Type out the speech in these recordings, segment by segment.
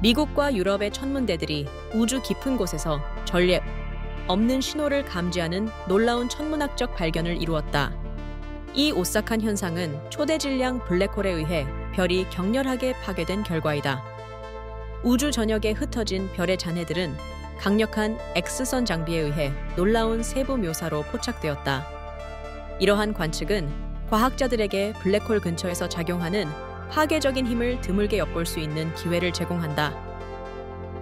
미국과 유럽의 천문대들이 우주 깊은 곳에서 전례 없는 신호를 감지하는 놀라운 천문학적 발견을 이루었다. 이 오싹한 현상은 초대 질량 블랙홀에 의해 별이 격렬하게 파괴된 결과이다. 우주 전역에 흩어진 별의 잔해들은 강력한 X선 장비에 의해 놀라운 세부 묘사로 포착되었다. 이러한 관측은 과학자들에게 블랙홀 근처에서 작용하는 파괴적인 힘을 드물게 엿볼 수 있는 기회를 제공한다.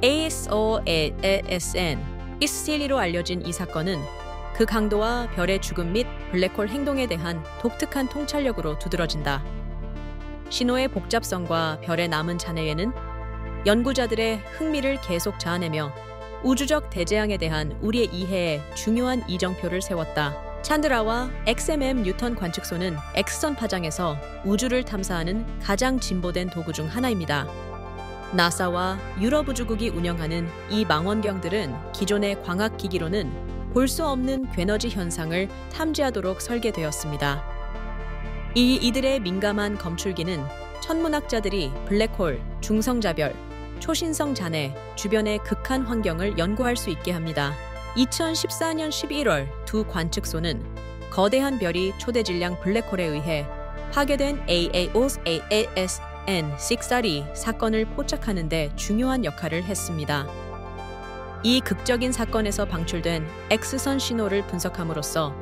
ASOASN 이스틸리로 알려진 이 사건은 그 강도와 별의 죽음 및 블랙홀 행동에 대한 독특한 통찰력으로 두드러진다. 신호의 복잡성과 별의 남은 잔해에는 연구자들의 흥미를 계속 자아내며 우주적 대재앙에 대한 우리의 이해에 중요한 이정표를 세웠다. 찬드라와 XMM 뉴턴 관측소는 X선 파장에서 우주를 탐사하는 가장 진보된 도구 중 하나입니다. 나사와 유럽 우주국이 운영하는 이 망원경들은 기존의 광학 기기로는 볼 수 없는 괴너지 현상을 탐지하도록 설계되었습니다. 이들의 민감한 검출기는 천문학자들이 블랙홀, 중성자별, 초신성 잔해, 주변의 극한 환경을 연구할 수 있게 합니다. 2014년 11월 두 관측소는 거대한 별이 초대 질량 블랙홀에 의해 파괴된 AAOSASN6 사건을 포착하는 데 중요한 역할을 했습니다. 이 극적인 사건에서 방출된 X선 신호를 분석함으로써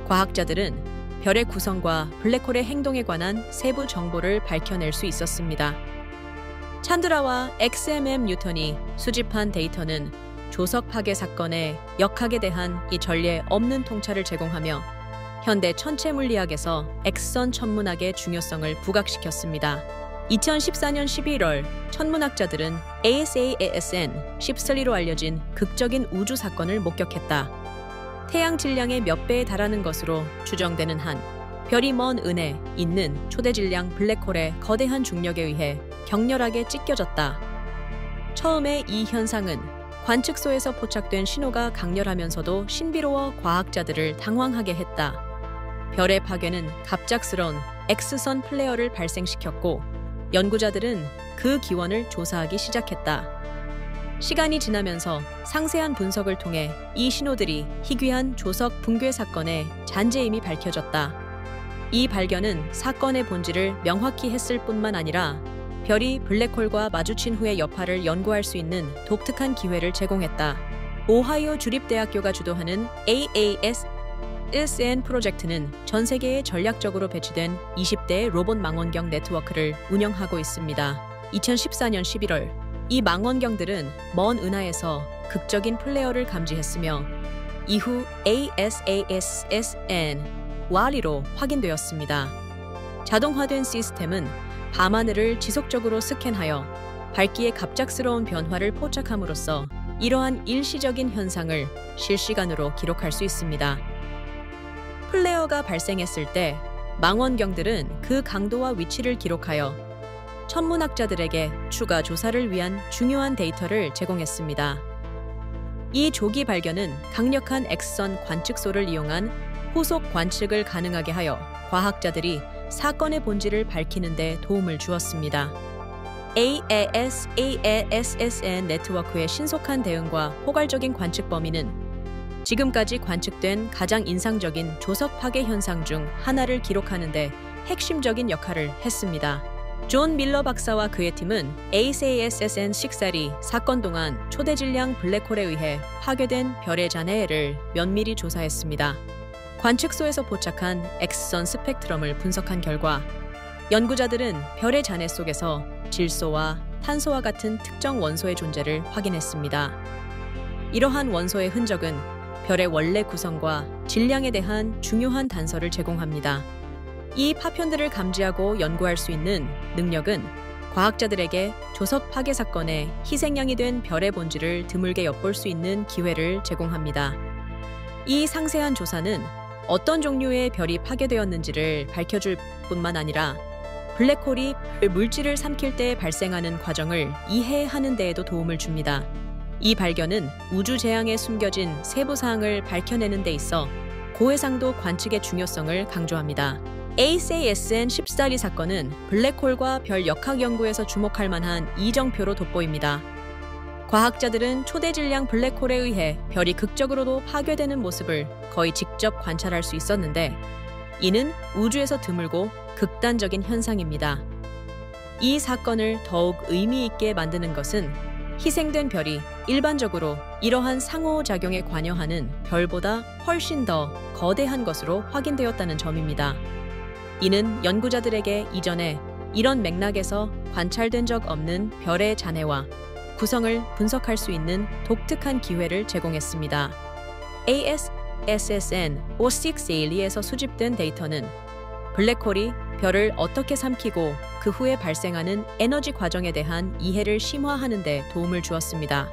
과학자들은 별의 구성과 블랙홀의 행동에 관한 세부 정보를 밝혀낼 수 있었습니다. 찬드라와 XMM 뉴턴이 수집한 데이터는 조석 파괴 사건의 역학에 대한 이 전례 없는 통찰을 제공하며 현대 천체 물리학에서 X선 천문학의 중요성을 부각시켰습니다. 2014년 11월 천문학자들은 ASASN 13로 알려진 극적인 우주 사건을 목격했다. 태양 질량의 몇 배에 달하는 것으로 추정되는 한 별이 먼 은에 있는 초대 질량 블랙홀의 거대한 중력에 의해 격렬하게 찢겨졌다. 처음에 이 현상은 관측소에서 포착된 신호가 강렬하면서도 신비로워 과학자들을 당황하게 했다. 별의 파괴는 갑작스러운 X선 플레어를 발생시켰고 연구자들은 그 기원을 조사하기 시작했다. 시간이 지나면서 상세한 분석을 통해 이 신호들이 희귀한 조석 붕괴 사건의 잔재임이 밝혀졌다. 이 발견은 사건의 본질을 명확히 했을 뿐만 아니라 별이 블랙홀과 마주친 후의 여파를 연구할 수 있는 독특한 기회를 제공했다. 오하이오 주립대학교가 주도하는 AASN 프로젝트는 전 세계에 전략적으로 배치된 20대의 로봇 망원경 네트워크를 운영하고 있습니다. 2014년 11월 이 망원경들은 먼 은하에서 극적인 플레어를 감지했으며 이후 ASASN 와리로 확인되었습니다. 자동화된 시스템은 밤하늘을 지속적으로 스캔하여 밝기의 갑작스러운 변화를 포착함으로써 이러한 일시적인 현상을 실시간으로 기록할 수 있습니다. 플레어가 발생했을 때 망원경들은 그 강도와 위치를 기록하여 천문학자들에게 추가 조사를 위한 중요한 데이터를 제공했습니다. 이 조기 발견은 강력한 X선 관측소를 이용한 후속 관측을 가능하게 하여 과학자들이 사건의 본질을 밝히는 데 도움을 주었습니다. AASN 네트워크의 신속한 대응과 포괄적인 관측 범위는 지금까지 관측된 가장 인상적인 조석 파괴 현상 중 하나를 기록하는 데 핵심적인 역할을 했습니다. 존 밀러 박사와 그의 팀은 ASASN6 사건 동안 초대 질량 블랙홀에 의해 파괴된 별의 잔해를 면밀히 조사했습니다. 관측소에서 포착한 X선 스펙트럼을 분석한 결과 연구자들은 별의 잔해 속에서 질소와 탄소와 같은 특정 원소의 존재를 확인했습니다. 이러한 원소의 흔적은 별의 원래 구성과 질량에 대한 중요한 단서를 제공합니다. 이 파편들을 감지하고 연구할 수 있는 능력은 과학자들에게 조석 파괴 사건의 희생양이 된 별의 본질을 드물게 엿볼 수 있는 기회를 제공합니다. 이 상세한 조사는 어떤 종류의 별이 파괴되었는지를 밝혀줄 뿐만 아니라 블랙홀이 물질을 삼킬 때 발생하는 과정을 이해하는 데에도 도움을 줍니다. 이 발견은 우주 재앙에 숨겨진 세부 사항을 밝혀내는 데 있어 고해상도 관측의 중요성을 강조합니다. ASASN 14리 사건은 블랙홀과 별 역학 연구에서 주목할 만한 이정표로 돋보입니다. 과학자들은 초대질량 블랙홀에 의해 별이 극적으로도 파괴되는 모습을 거의 직접 관찰할 수 있었는데, 이는 우주에서 드물고 극단적인 현상입니다. 이 사건을 더욱 의미 있게 만드는 것은 희생된 별이 일반적으로 이러한 상호작용에 관여하는 별보다 훨씬 더 거대한 것으로 확인되었다는 점입니다. 이는 연구자들에게 이전에 이런 맥락에서 관찰된 적 없는 별의 잔해와 구성을 분석할 수 있는 독특한 기회를 제공했습니다. ASSN 56A에서 수집된 데이터는 블랙홀이 별을 어떻게 삼키고 그 후에 발생하는 에너지 과정에 대한 이해를 심화하는 데 도움을 주었습니다.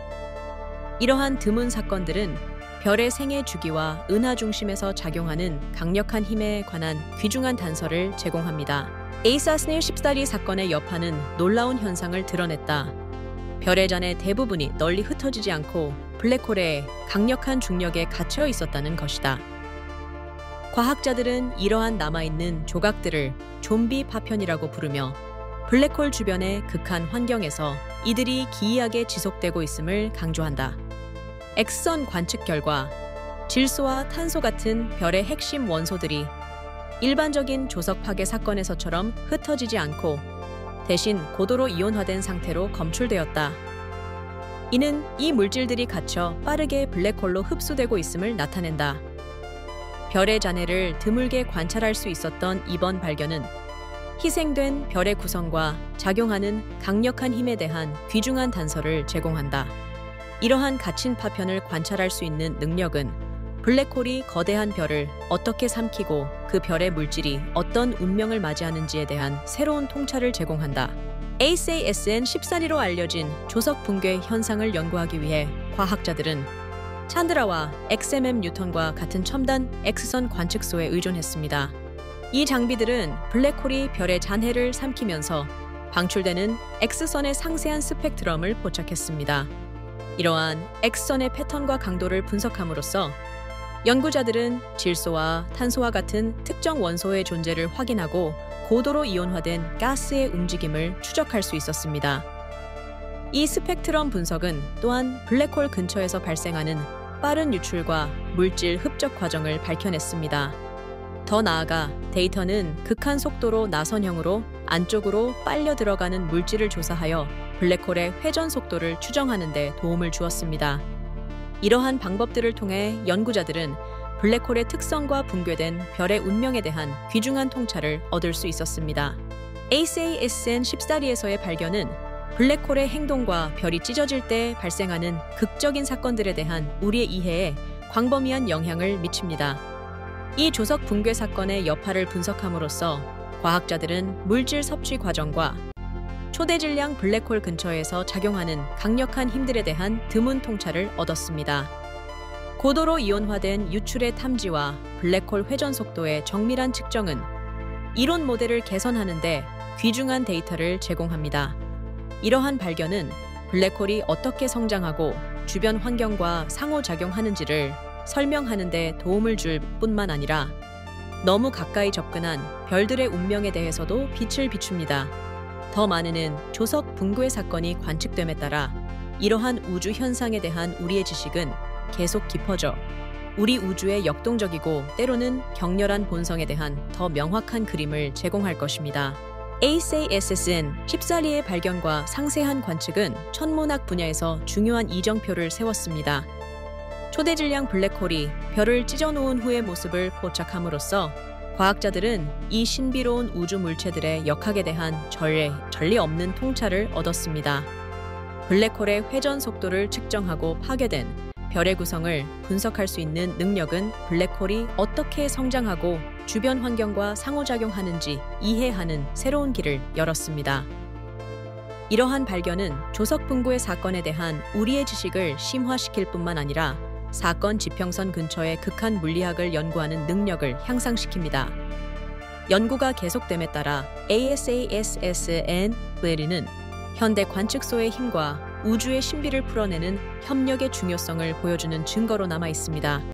이러한 드문 사건들은 별의 생애 주기와 은하 중심에서 작용하는 강력한 힘에 관한 귀중한 단서를 제공합니다. ASASN 14리 사건의 여파는 놀라운 현상을 드러냈다. 별의 잔해 대부분이 널리 흩어지지 않고 블랙홀의 강력한 중력에 갇혀 있었다는 것이다. 과학자들은 이러한 남아있는 조각들을 좀비 파편이라고 부르며 블랙홀 주변의 극한 환경에서 이들이 기이하게 지속되고 있음을 강조한다. 엑스선 관측 결과 질소와 탄소 같은 별의 핵심 원소들이 일반적인 조석 파괴 사건에서처럼 흩어지지 않고 대신 고도로 이온화된 상태로 검출되었다. 이는 이 물질들이 갇혀 빠르게 블랙홀로 흡수되고 있음을 나타낸다. 별의 잔해를 드물게 관찰할 수 있었던 이번 발견은 희생된 별의 구성과 작용하는 강력한 힘에 대한 귀중한 단서를 제공한다. 이러한 갇힌 파편을 관찰할 수 있는 능력은 블랙홀이 거대한 별을 어떻게 삼키고 그 별의 물질이 어떤 운명을 맞이하는지에 대한 새로운 통찰을 제공한다. ASASN 14리로 알려진 조석 붕괴 현상을 연구하기 위해 과학자들은 찬드라와 XMM 뉴턴과 같은 첨단 X선 관측소에 의존했습니다. 이 장비들은 블랙홀이 별의 잔해를 삼키면서 방출되는 X선의 상세한 스펙트럼을 포착했습니다. 이러한 X선의 패턴과 강도를 분석함으로써 연구자들은 질소와 탄소와 같은 특정 원소의 존재를 확인하고 고도로 이온화된 가스의 움직임을 추적할 수 있었습니다. 이 스펙트럼 분석은 또한 블랙홀 근처에서 발생하는 빠른 유출과 물질 흡적 과정을 밝혀냈습니다. 더 나아가 데이터는 극한 속도로 나선형으로 안쪽으로 빨려 들어가는 물질을 조사하여 블랙홀의 회전 속도를 추정하는 데 도움을 주었습니다. 이러한 방법들을 통해 연구자들은 블랙홀의 특성과 붕괴된 별의 운명에 대한 귀중한 통찰을 얻을 수 있었습니다. ASASN 14리에서의 발견은 블랙홀의 행동과 별이 찢어질 때 발생하는 극적인 사건들에 대한 우리의 이해에 광범위한 영향을 미칩니다. 이 조석 붕괴 사건의 여파를 분석함으로써 과학자들은 물질 섭취 과정과 초대질량 블랙홀 근처에서 작용하는 강력한 힘들에 대한 드문 통찰을 얻었습니다. 고도로 이온화된 유출의 탐지와 블랙홀 회전 속도의 정밀한 측정은 이론 모델을 개선하는 데 귀중한 데이터를 제공합니다. 이러한 발견은 블랙홀이 어떻게 성장하고 주변 환경과 상호작용하는지를 설명하는 데 도움을 줄 뿐만 아니라 너무 가까이 접근한 별들의 운명에 대해서도 빛을 비춥니다. 더 많은 조석 붕괴 사건이 관측됨에 따라 이러한 우주 현상에 대한 우리의 지식은 계속 깊어져 우리 우주의 역동적이고 때로는 격렬한 본성에 대한 더 명확한 그림을 제공할 것입니다. ASASN 14리의 발견과 상세한 관측은 천문학 분야에서 중요한 이정표를 세웠습니다. 초대질량 블랙홀이 별을 찢어놓은 후의 모습을 포착함으로써 과학자들은 이 신비로운 우주 물체들의 역학에 대한 전례 없는 통찰을 얻었습니다. 블랙홀의 회전 속도를 측정하고 파괴된 별의 구성을 분석할 수 있는 능력은 블랙홀이 어떻게 성장하고 주변 환경과 상호작용하는지 이해하는 새로운 길을 열었습니다. 이러한 발견은 조석 붕괴 사건에 대한 우리의 지식을 심화시킬 뿐만 아니라 사건 지평선 근처의 극한 물리학을 연구하는 능력을 향상시킵니다. 연구가 계속됨에 따라 ASASN 14리는 현대 관측소의 힘과 우주의 신비를 풀어내는 협력의 중요성을 보여주는 증거로 남아 있습니다.